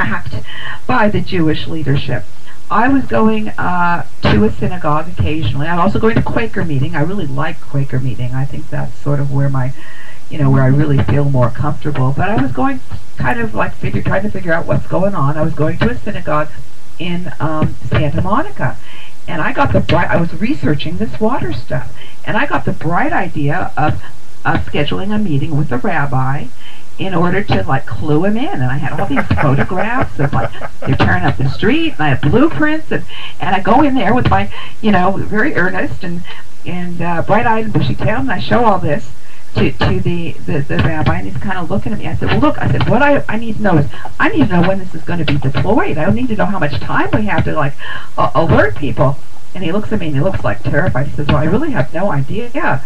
attacked by the Jewish leadership. I was going to a synagogue occasionally. I'm also going to Quaker meeting. I really like Quaker meeting. I think that's sort of where where I really feel more comfortable. But I was going kind of like trying to figure out what's going on. I was going to a synagogue in Santa Monica. And I was researching this water stuff. And I got the bright idea of scheduling a meeting with the rabbi in order to like clue him in. And I had all these photographs of like they're tearing up the street, and I had blueprints, and I go in there with my, very earnest and bright-eyed and bushy-tailed, and I show all this to the rabbi, and he's kind of looking at me. I said, well, look, what I need to know is, I need to know when this is going to be deployed. I don't need to know how much time we have to like alert people. And he looks at me and he looks like terrified. He says, well, I really have no idea. Yeah.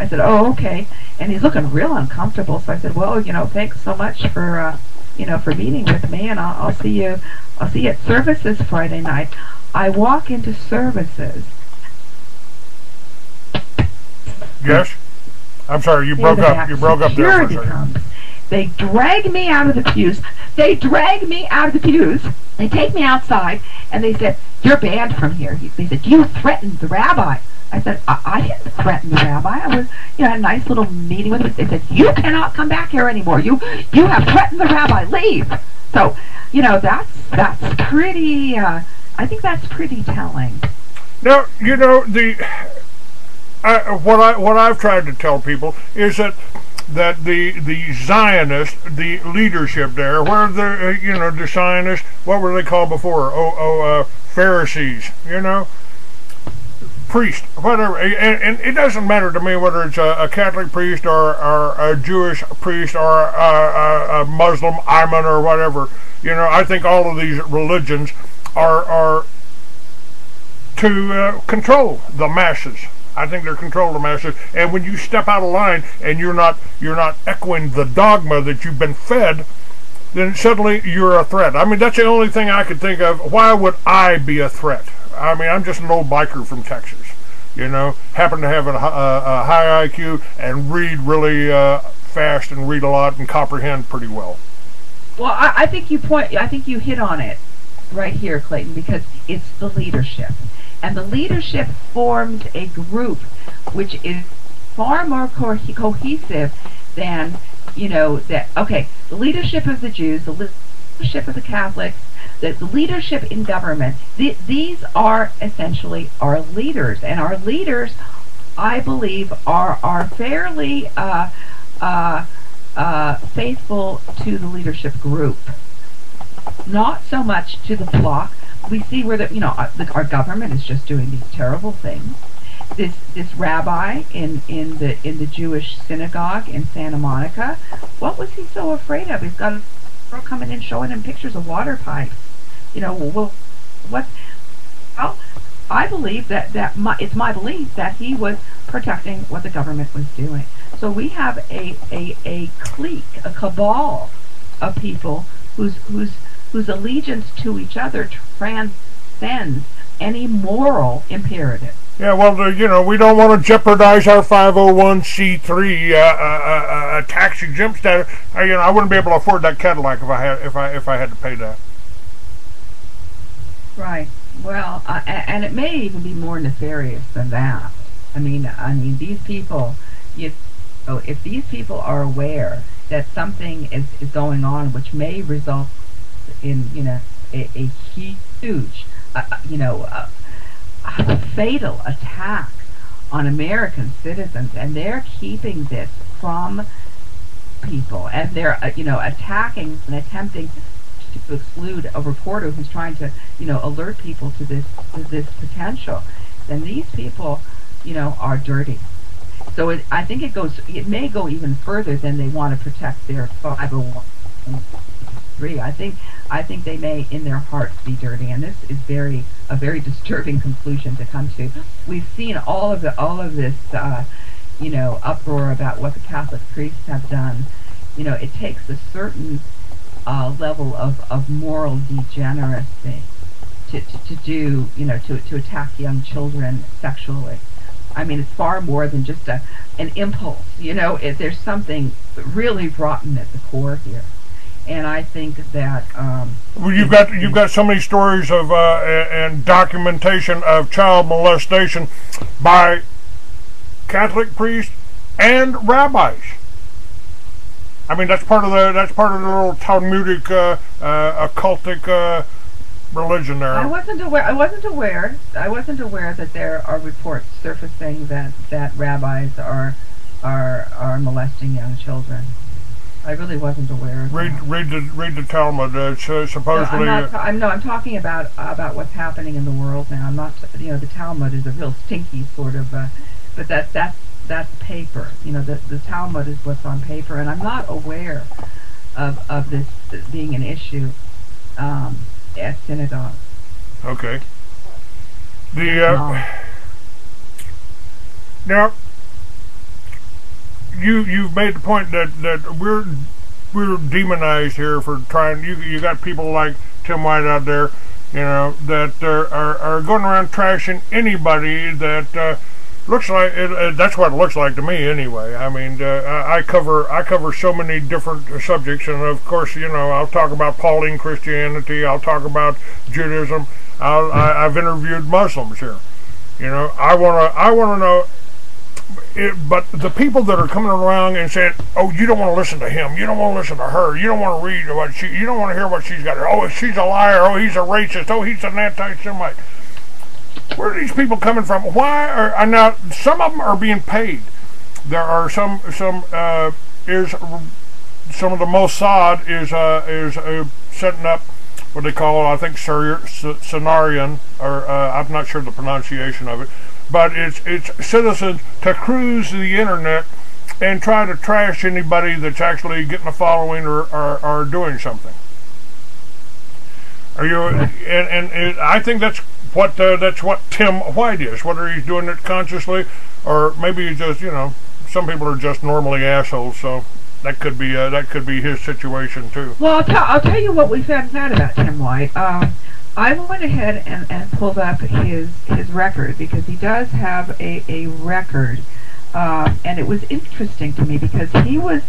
I said, oh, okay. And he's looking real uncomfortable. So I said, well, thanks so much for meeting with me, and I'll see you at services Friday night. I walk into services. Yes? I'm sorry, you broke up. You broke up there for a second. Comes. They drag me out of the pews. They take me outside, and they said, you're banned from here. They said, you threatened the rabbi. I said, I didn't threaten the rabbi. I was, had a nice little meeting with him. They said, you cannot come back here anymore. You have threatened the rabbi. Leave. So, that's pretty, I think that's pretty telling. Now, what I've tried to tell people is that the Zionists, the leadership there, where the Zionists, what were they called before? Pharisees, priest, whatever, and it doesn't matter to me whether it's a Catholic priest or a Jewish priest or a Muslim imam or whatever. I think all of these religions are to control the masses. I think they're control the masses, and when you step out of line and you're not echoing the dogma that you've been fed, then suddenly you're a threat. I mean, that's the only thing I could think of. Why would I be a threat? I mean, I'm just an old biker from Texas, happen to have a high IQ and read really fast and read a lot and comprehend pretty well. Well, I think you hit on it right here, Clayton, because it's the leadership. And the leadership forms a group which is far more cohesive than, the leadership of the Jews, the leadership of the Catholics, the leadership in government. These are essentially our leaders. And our leaders, I believe, are fairly faithful to the leadership group. Not so much to the flock. We see where our government is just doing these terrible things. This rabbi in the Jewish synagogue in Santa Monica, what was he so afraid of? He's got a girl coming in showing him pictures of water pipes. I believe it's my belief that he was protecting what the government was doing. So we have a clique, a cabal of people whose allegiance to each other transcends any moral imperative. Yeah, well, we don't want to jeopardize our 501c3 tax exempt status. I wouldn't be able to afford that Cadillac if I had to pay that. Right. Well, and it may even be more nefarious than that. I mean, these people, if these people are aware that something is going on which may result in a huge fatal attack on American citizens, and they're keeping this from people, and they're attacking and attempting to exclude a reporter who's trying to alert people to this potential, then these people are dirty. So I think it may go even further than they want to protect their 501c3. I think they may, in their hearts, be dirty, and this is a very disturbing conclusion to come to. We've seen all of this, uproar about what the Catholic priests have done. It takes a certain level of moral degeneracy to do, to attack young children sexually. I mean, it's far more than just an impulse. There's something really rotten at the core here. And I think that Well, you've got so many stories of and documentation of child molestation by Catholic priests and rabbis. I mean, that's part of the little Talmudic occultic religion there. I wasn't aware. I wasn't aware that there are reports surfacing that rabbis are molesting young children. I really wasn't aware of that. Read the Talmud. Supposedly. No, I'm talking about what's happening in the world now. I'm not. The Talmud is a real stinky sort of. But that's paper. The Talmud is what's on paper, and I'm not aware of this being an issue at synagogue. Okay. Now, you've made the point that we're demonized here for trying. You got people like Tim White out there, that are going around trashing anybody that looks like it. That's what it looks like to me, anyway. I mean, I cover so many different subjects, and of course, I'll talk about Pauline Christianity. I'll talk about Judaism. I've interviewed Muslims here. I wanna know. But the people that are coming around and saying, "Oh, you don't want to listen to him. You don't want to listen to her. You don't want to read what you don't want to hear what she's got. Oh, she's a liar. Oh, he's a racist. Oh, he's an anti-Semite." Where are these people coming from? Why are now? Some of them are being paid. There are some of the Mossad is setting up what they call, I think, Cenarian, or I'm not sure the pronunciation of it, but it's citizens to cruise the internet and try to trash anybody that's actually getting a following or doing something. Are you? And I think that's what Tim White is. Whether he's doing it consciously, or maybe he's just, some people are just normally assholes. So that could be his situation too. Well, I'll tell you what we found out about Tim White. I went ahead and pulled up his record, because he does have a record, and it was interesting to me because he was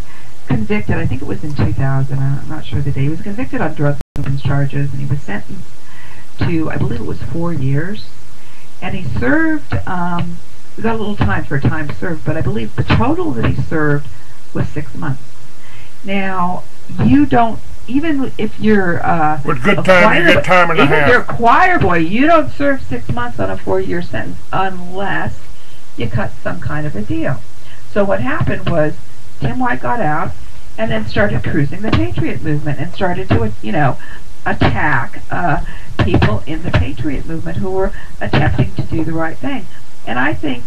convicted. I think it was in 2000. I'm not sure the day. He was convicted on drug charges, and he was sentenced to, I believe it was 4 years, and he served. We got a little time for time served, but I believe the total that he served was 6 months. Now, you don't, even if you're with good time, you get time and a half. Even if you're a choir boy, you don't serve 6 months on a 4-year sentence unless you cut some kind of a deal. So what happened was Tim White got out and then started cruising the Patriot movement and started to, attack people in the Patriot movement who were attempting to do the right thing. And I think,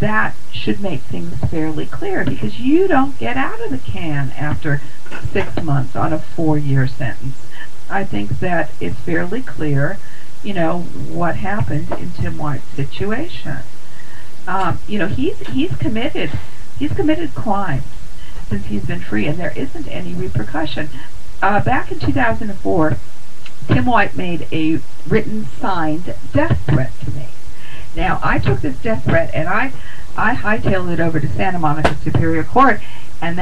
that should make things fairly clear, because you don't get out of the can after 6 months on a 4-year sentence. I think that it's fairly clear, what happened in Tim White's situation. He's committed crimes since he's been free, and there isn't any repercussion. Back in 2004, Tim White made a written, signed death threat to me. Now, I took this death threat and I hightailed it over to Santa Monica Superior Court, and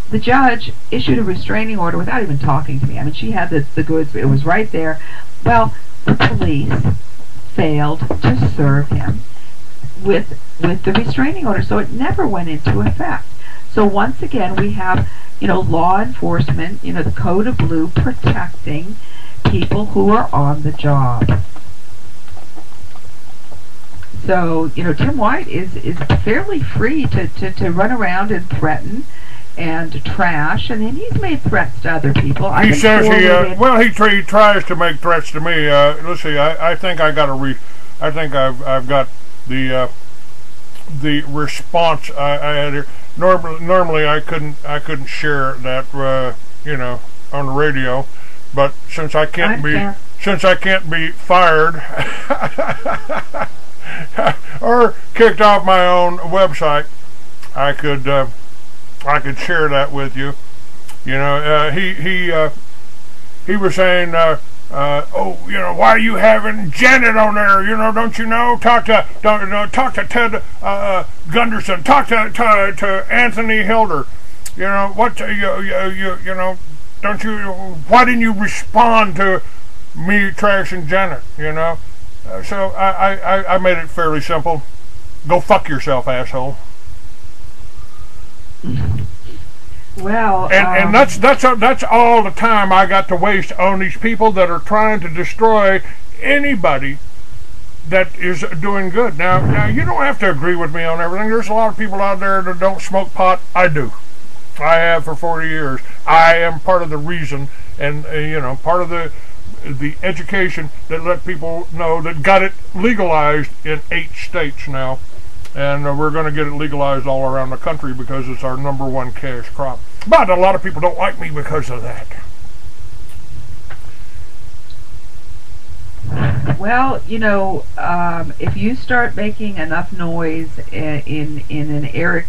the judge issued a restraining order without even talking to me. I mean, she had the goods, it was right there. Well, the police failed to serve him with the restraining order, so it never went into effect. So once again, we have, law enforcement, the Code of Blue protecting people who are on the job. So, Tim White is fairly free to run around and threaten and trash, and then he's made threats to other people. He says he tries to make threats to me. Let's see. I think I I've got the response I had here. Normally I couldn't share that on the radio, but since I can't be fired or kicked off my own website, I could share that with you. He was saying, why are you having Janet on there? Don't you know? Talk to Ted Gunderson. Talk to Anthony Hilder. You know what? You know, don't you? Why didn't you respond to me trashing Janet? You know. So I made it fairly simple. Go fuck yourself, asshole. Well, and that's all the time I got to waste on these people that are trying to destroy anybody that is doing good. Now you don't have to agree with me on everything. There's a lot of people out there that don't smoke pot. I do. I have for 40 years. I am part of the reason, and you know, part of the education that let people know that got it legalized in 8 states now, and we're going to get it legalized all around the country because it's our #1 cash crop. But a lot of people don't like me because of that. Well, you know, if you start making enough noise in an area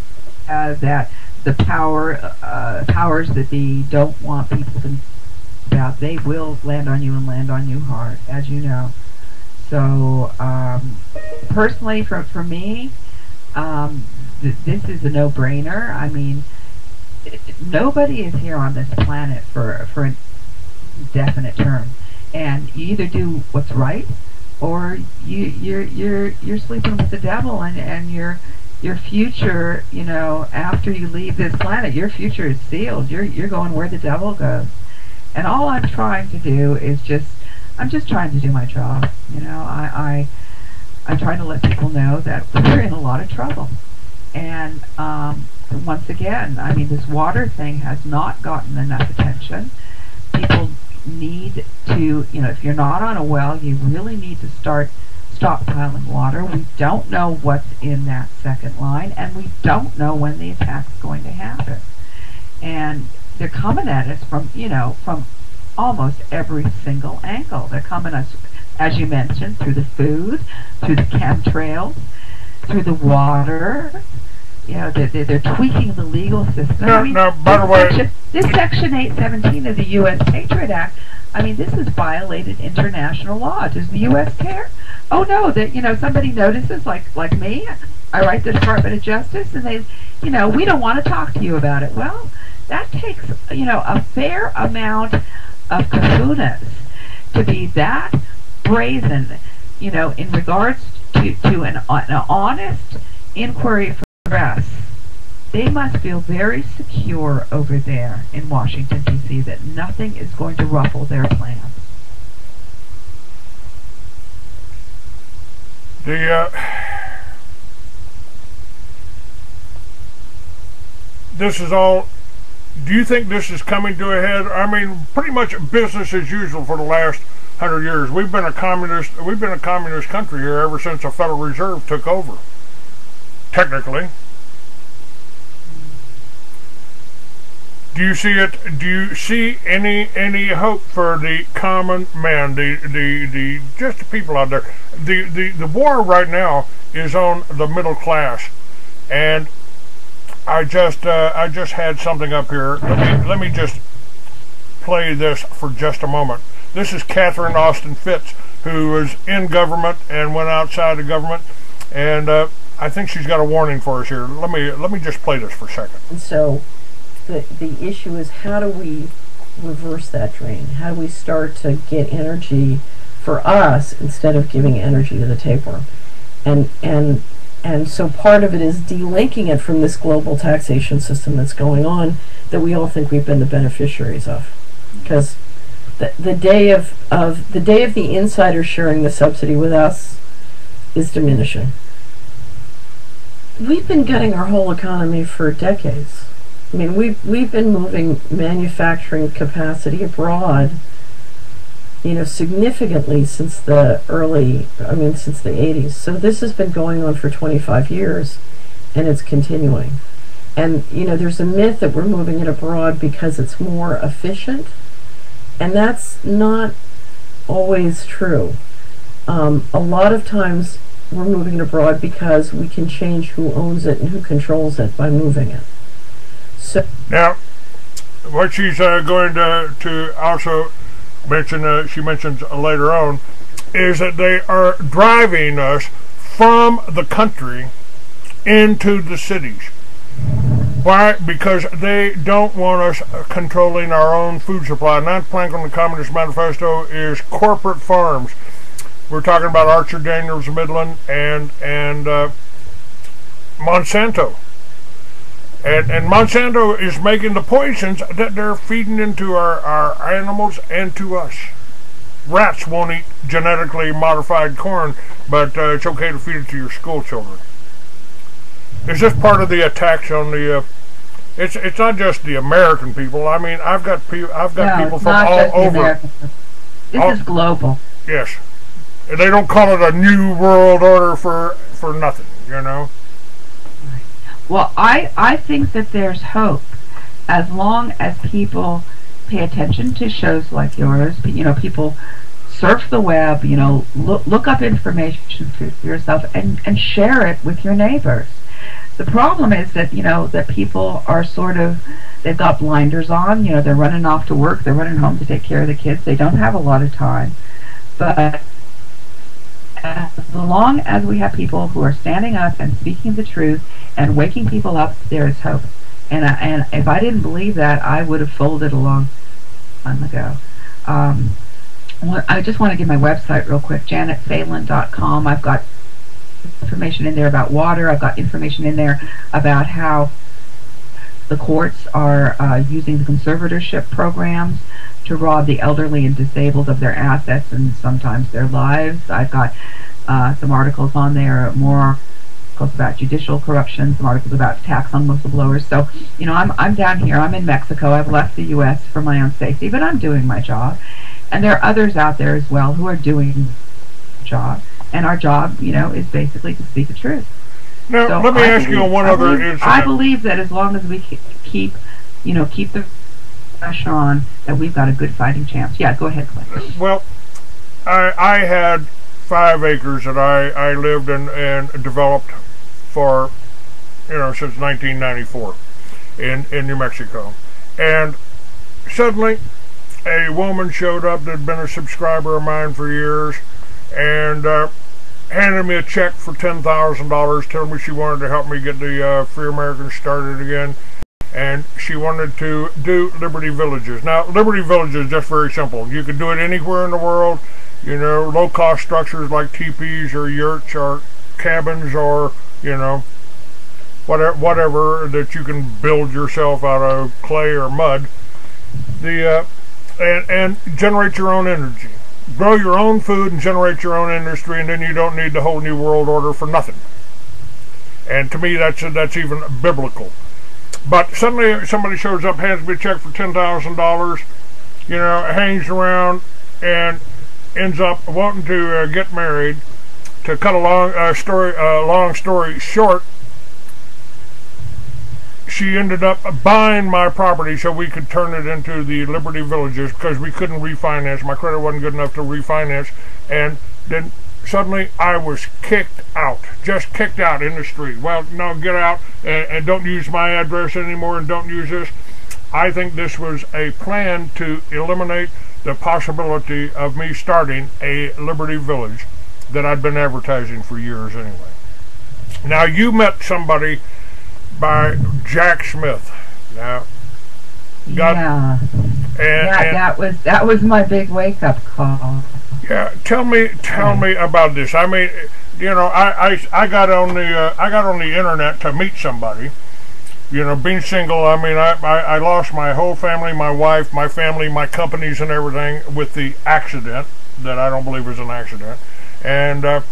that the powers that be don't want people to know about, they will land on you and land on you hard, as you know. So, personally, for me, this is a no-brainer. I mean, nobody is here on this planet for an indefinite term, and you either do what's right, or you're sleeping with the devil, and your future, you know, after you leave this planet, your future is sealed. You're going where the devil goes. And all I'm trying to do is I'm just trying to do my job. You know, I'm trying to let people know that we're in a lot of trouble. And once again, I mean, this water thing has not gotten enough attention. People need to, you know, if you're not on a well, you really need to start stockpiling water. We don't know what's in that second line, and we don't know when the attack's going to happen. And they're coming at us from, you know, from almost every single angle. They're coming at us, as you mentioned, through the food, through the chemtrails, through the water. You know, they're tweaking the legal system. No, I mean, by the way, this Section 817 of the U.S. Patriot Act, I mean, this has violated international law. Does the U.S. care? Oh no, that, you know, somebody notices, like me, I write the Department of Justice, and they, you know, we don't want to talk to you about it. Well, that takes, you know, a fair amount of kahunas to be that brazen, you know, in regards to an honest inquiry from the press. They must feel very secure over there in Washington, D.C., that nothing is going to ruffle their plans. This is all. Do you think this is coming to a head? I mean, pretty much business as usual for the last 100 years. We've been a communist country here ever since the Federal Reserve took over. Technically. Do you see it? Do you see any hope for the common man, the just the people out there? The war right now is on the middle class, and I just had something up here. Let me just play this for just a moment. This is Catherine Austin Fitts, who was in government and went outside of government, and I think she's got a warning for us here. Let me just play this for a second. And so the issue is, how do we reverse that drain? How do we start to get energy for us instead of giving energy to the tapeworm? And so part of it is delinking it from this global taxation system that's going on, that we all think we've been the beneficiaries of. Because the day of the insider sharing the subsidy with us is diminishing. We've been gutting our whole economy for decades. I mean, we've been moving manufacturing capacity abroad, you know, significantly since the 80s. So this has been going on for 25 years, and it's continuing. And, you know, there's a myth that we're moving it abroad because it's more efficient, and that's not always true. A lot of times we're moving it abroad because we can change who owns it and who controls it by moving it. So now, what she's going to also mention, she mentions later on, is that they are driving us from the country into the cities. Why? Because they don't want us controlling our own food supply. Ninth plank on the Communist Manifesto is corporate farms. We're talking about Archer Daniels Midland and Monsanto. And Monsanto is making the poisons that they're feeding into our animals and to us. Rats won't eat genetically modified corn, but it's okay to feed it to your school children. Is this part of the attacks on the? It's not just the American people. I mean, I've got people from all over. This is global. Yes, they don't call it a new world order for nothing. You know. Well, I think that there's hope as long as people pay attention to shows like yours. You know, people surf the web. You know, look up information for yourself and share it with your neighbors. The problem is that, you know, that people are sort of, they've got blinders on, you know, they're running off to work, they're running home to take care of the kids, they don't have a lot of time. But as long as we have people who are standing up and speaking the truth and waking people up, there is hope. And if I didn't believe that, I would have folded a long time ago. I just want to give my website real quick, JanetPhelan2.wmv. I've got information in there about water. I've got information in there about how the courts are using the conservatorship programs to rob the elderly and disabled of their assets and sometimes their lives. I've got some articles on there, more articles about judicial corruption, some articles about tax on whistleblowers. So, you know, I'm down here. I'm in Mexico. I've left the U.S. for my own safety, but I'm doing my job. And there are others out there as well who are doing the job. And our job, you know, is basically to speak the truth. Now, So let me ask you on one other incident. I believe that as long as we keep the pressure on, that we've got a good fighting chance. Yeah, go ahead, Clint. Well, I had 5 acres that I lived and developed for, you know, since 1994 in New Mexico. And suddenly, a woman showed up that had been a subscriber of mine for years, and handed me a check for $10,000, telling me she wanted to help me get the Free Americans started again, and she wanted to do Liberty Villages. Now, Liberty Villages is just very simple. You can do it anywhere in the world, you know, low-cost structures like teepees or yurts or cabins or, you know, whatever that you can build yourself out of clay or mud. And generate your own energy. Grow your own food and generate your own industry, and then you don't need the whole new world order for nothing. And to me, that's even biblical. But suddenly somebody shows up, hands me a check for $10,000, you know, hangs around and ends up wanting to get married. To cut a long story short, she ended up buying my property so we could turn it into the Liberty Villages because we couldn't refinance. My credit wasn't good enough to refinance. And then suddenly I was kicked out. Just kicked out in the street. Well, no, get out and don't use my address anymore and don't use this. I think this was a plan to eliminate the possibility of me starting a Liberty Village that I'd been advertising for years anyway. Now, you met somebody by Jack Smith. Now, that was my big wake up call. Yeah, tell me about this. I mean, you know, I got on the internet to meet somebody. You know, being single, I mean, I lost my whole family, my wife, my family, my companies, and everything with the accident that I don't believe was an accident, and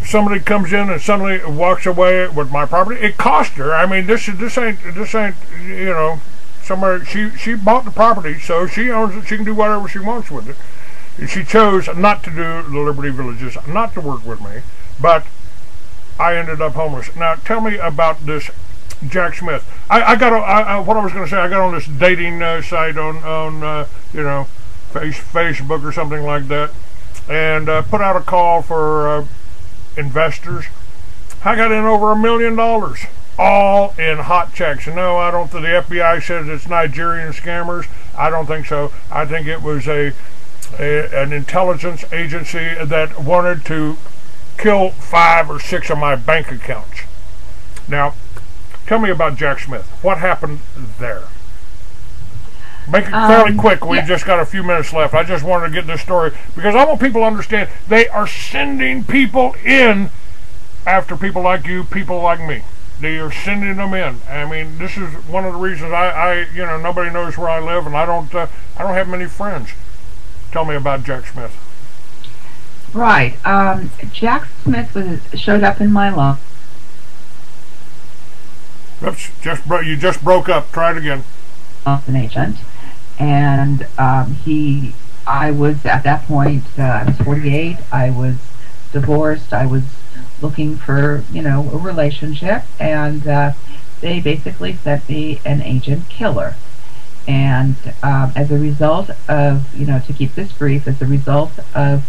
somebody comes in and suddenly walks away with my property. It cost her. I mean, this ain't you know, somebody. She bought the property, so she owns it. She can do whatever she wants with it. And she chose not to do the Liberty Villages, not to work with me, but I ended up homeless. Now, tell me about this Jack Smith. What I was going to say, I got on this dating site on you know, Facebook or something like that, and put out a call for investors. I got in over $1 million, all in hot checks. No, I don't. The FBI says it's Nigerian scammers. I don't think so. I think it was an intelligence agency that wanted to kill 5 or 6 of my bank accounts. Now, Tell me about Jack Smith. What happened there? Make it fairly quick. We've just got a few minutes left. I just wanted to get this story because I want people to understand they are sending people in after people like you, people like me. They are sending them in. I mean, this is one of the reasons I nobody knows where I live, and I don't have many friends. Tell me about Jack Smith. Right. Jack Smith showed up in my life. Oops, you just broke up. Try it again. An agent, and I was at that point. I was 48. I was divorced. I was looking for a relationship, and they basically sent me an agent killer. And as a result of to keep this brief, as a result of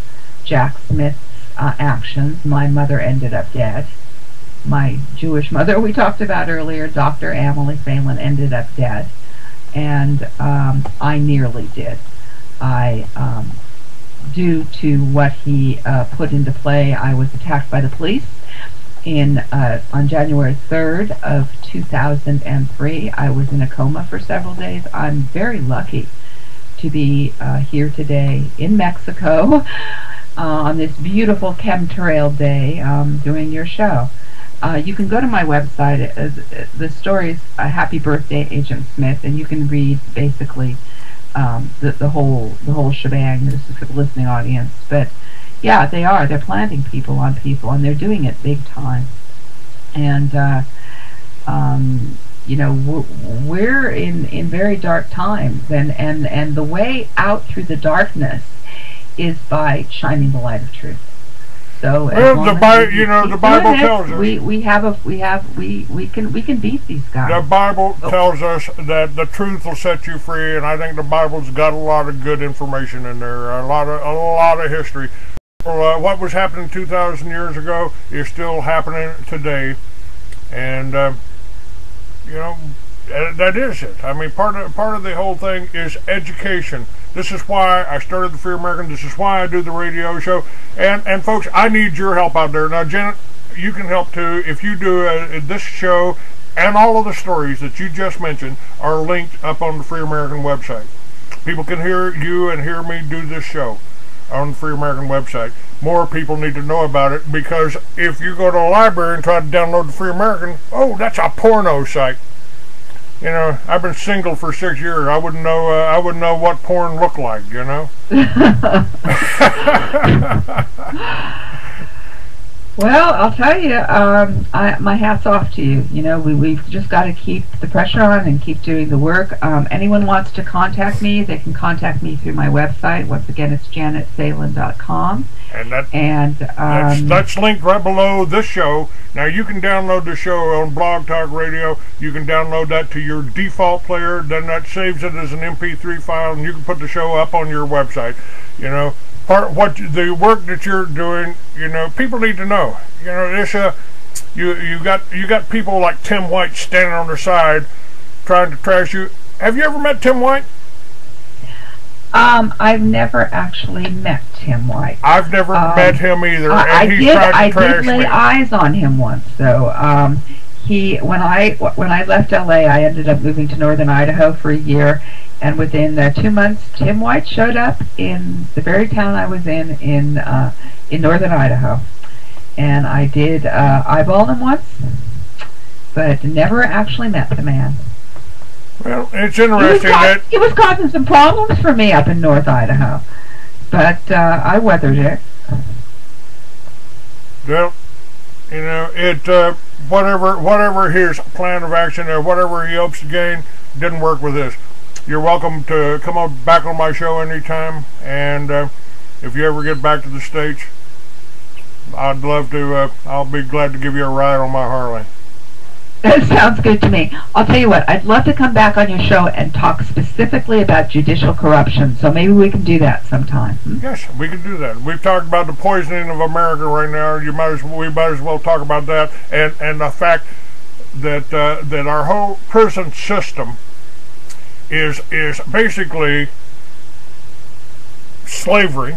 Jack Smith's actions, my mother ended up dead. My Jewish mother we talked about earlier, Dr. JanetPhelan2.wmv, ended up dead, and I nearly did. Due to what he put into play, I was attacked by the police on January 3rd of 2003. I was in a coma for several days. I'm very lucky to be here today in Mexico on this beautiful chemtrail day doing your show. You can go to my website. The story is Happy Birthday, Agent Smith, and you can read basically the whole shebang. This is for the listening audience, but yeah, they're planting people on people, and they're doing it big time. And we're in very dark times, and the way out through the darkness is by shining the light of truth. So the Bible tells us we can beat these guys. The Bible tells us that the truth will set you free, and I think the Bible's got a lot of good information in there, a lot of history. What was happening 2,000 years ago is still happening today, and that is it. I mean, part of the whole thing is education. This is why I started the Free American. This is why I do the radio show. And folks, I need your help out there. Now, Janet, you can help too. If you do this show, and all of the stories that you just mentioned are linked up on the Free American website. People can hear you and hear me do this show on the Free American website. More people need to know about it, because if you go to a library and try to download the Free American, oh, that's a porno site. I've been single for 6 years. I wouldn't know what porn looked like. Well, I'll tell you, my hat's off to you. We've just got to keep the pressure on and keep doing the work. Anyone wants to contact me, they can contact me through my website. Once again, it's JanetPhelan2.com. And that's linked right below this show. Now, you can download the show on Blog Talk Radio. You can download that to your default player. Then that saves it as an MP3 file, and you can put the show up on your website. The work that you're doing, people need to know. You got people like Tim White standing on their side trying to trash you. Have you ever met Tim White? I've never actually met Tim White. I've never met him either, I and he's tried to trash me. I did lay eyes on him once, though. When I left LA, I ended up moving to northern Idaho for a year, and within 2 months, Tim White showed up in the very town I was in northern Idaho, and I did eyeball him once, but never actually met the man. Well, it's interesting that he was causing some problems for me up in North Idaho, but I weathered it. Well, whatever his plan of action or whatever he hopes to gain didn't work with this. You're welcome to come back on my show anytime, and if you ever get back to the States, I'd love to. I'll be glad to give you a ride on my Harley. That sounds good to me. I'll tell you what, I'd love to come back on your show and talk specifically about judicial corruption, so maybe we can do that sometime. Yes, we can do that. We've talked about the poisoning of America right now. We might as well talk about that, and the fact that our whole prison system is basically slavery.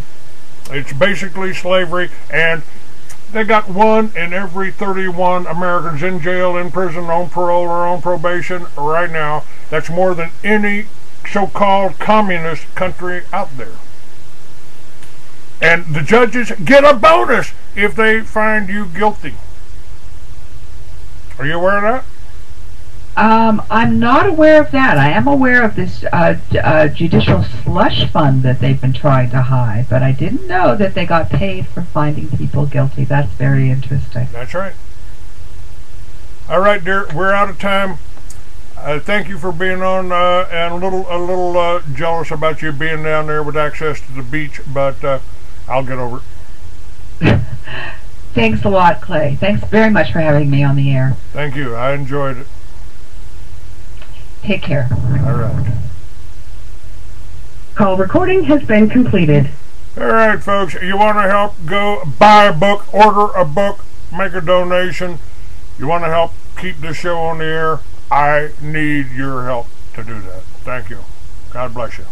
It's basically slavery, and They got 1 in every 31 Americans in jail, in prison, on parole, or on probation right now. That's more than any so-called communist country out there. And the judges get a bonus if they find you guilty. Are you aware of that? I'm not aware of that. I am aware of this judicial slush fund that they've been trying to hide, but I didn't know that they got paid for finding people guilty. That's very interesting. That's right. All right, dear, we're out of time. Thank you for being on, and a little jealous about you being down there with access to the beach, but I'll get over it. Thanks a lot, Clay. Thanks very much for having me on the air. Thank you. I enjoyed it. Take care. All right. Call recording has been completed. All right, folks. You want to help? Go buy a book, order a book, make a donation. You want to help keep this show on the air? I need your help to do that. Thank you. God bless you.